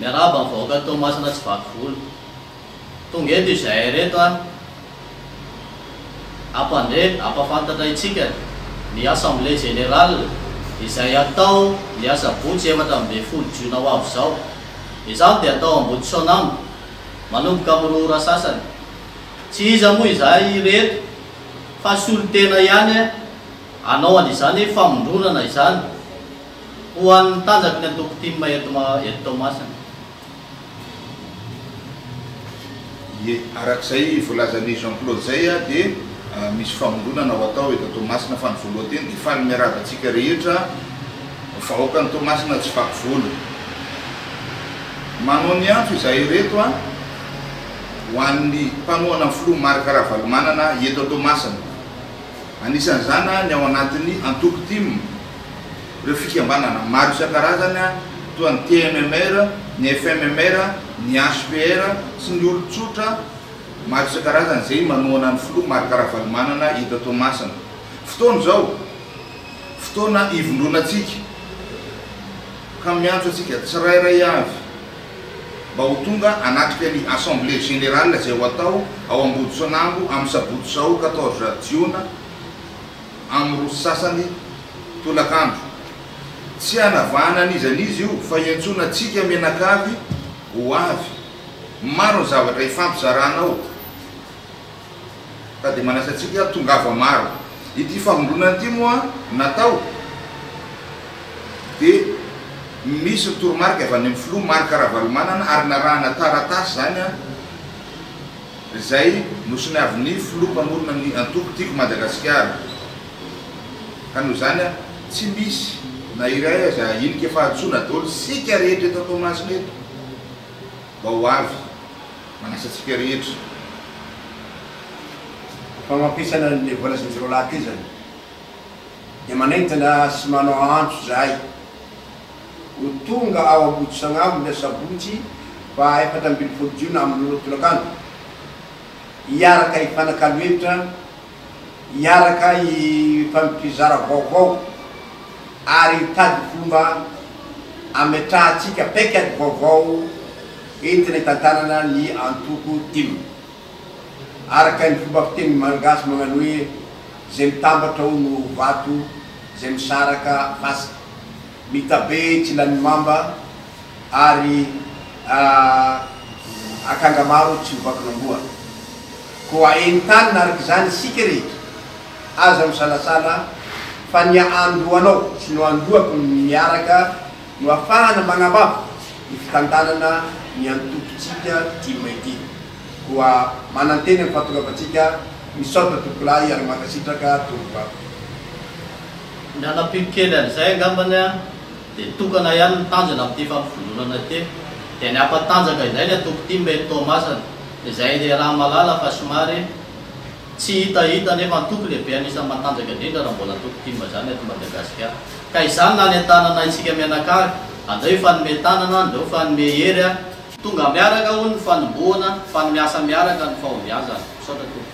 miaraba mivaoaka Tomasina tsy vaky volo. Tonga eto izay reto ampafantatra itsika ny assemblée générale izay atao ny asabotsy 14 Jona ho avy zao. Izany dia atao Ambohitrisanambo manomboka amin'ny ora sasany. Tsy iza moa izay reto fa solotena ihany anao an'izany famondronana izany ho an'ny tanjaky ny antoko tim eto Tomasina. Arak'izay volazan'ny Jean-Claude zay dia misy famondronana ho atao eto Tomasina fa ny voalohany dia faly miarava antsika rehetra vahoaka ny Tomasina tsy vaky volo. Manao ny antso izay reto ho an'ny mpanohana ny filoha Marc Ravalomanana eto Tomasina. Anisan'izany ny ao anatin'ny antoko tim ireo fikambanana maro isan-karazany toa ny TMMR, ny FMMR, ny HPR sy ny olon-tsotra maro isan-karazany zay manohana ny filoha Marc Ravalomanana eto Tomasina. Fotoana zao fotoana ivondronatsika ka miantso atsika tsirairay avy mba ho tonga anatrika ny assemblée générale zay ho atao ao Ambohitrisanambo amin'ny sabotsy zao 14 Jiona amin'ny roa sasany tolakandro. Tsy hanavahana an'izan'izy io fa iantsoana atsika menakavy ho avy. Maro ny zavatra ifampizaranao ka dia manasa atsika tongava maro. Ity famondronana ity moa natao dia misy toromarika avy any amin'ny filoha Marc Ravalomanana ary narahana taratasy zany zay nosony avin'ny filoha mpanorona ny antoko tiako Madagasikara. Ka noho zany tsy misy na iray aza inika fahatsoana daholo sika rehetra eto Tomasina eto mba ho avy manasa atsika rehetra. Famampisana ny voalazin'izao lahy ty zany dia manentana sy manao antso zahay ho tonga ao Ambohitrisanambo ny sabotsy fa 14 Jiona amin'ny ora tolakandro hiaraka hifanakalohevitra, hiaraka hifampizara vaovao ary hitady fomba ametrahantsika paikady vaovao entina hitantanana ny antoko tim. Araka ny fomba fiteny malagasy magnano hoe zay mitambatra ho no vato, zay misaraka fasika, mitabe tsy lany mamba ary akanga maro tsy hovakin'amboa. Koa entanina araka izany sika rehetra aza misalasala fa ny andohanao sy no andohako miaraka no ahafahana magnambava ny fitantanana ny antokotsika tim ity. Koa manantena ny fahatongavantsika misaotra tompolahy ary makasitraka tompoko. Ny anampivokely an'izay angambany dia tokana ihany ny tanjona amin'ity fampivondronana ity dia ny ampatanjaka izay ny antoko tim eto Tomasina izay dia raha malala fa somary tsy hitahita nefa antoko lehibe anisan'ny matanjaka indrindra raha mbola antoko tim zany eto Madagasikara. Ka izany na ny antanana isika menakary andreo fanome tanana, andreo fanome hery tonga miaraka ho ny fanombohana, fanomiasa miaraka ny fahombiazana. Misaotra tompoko.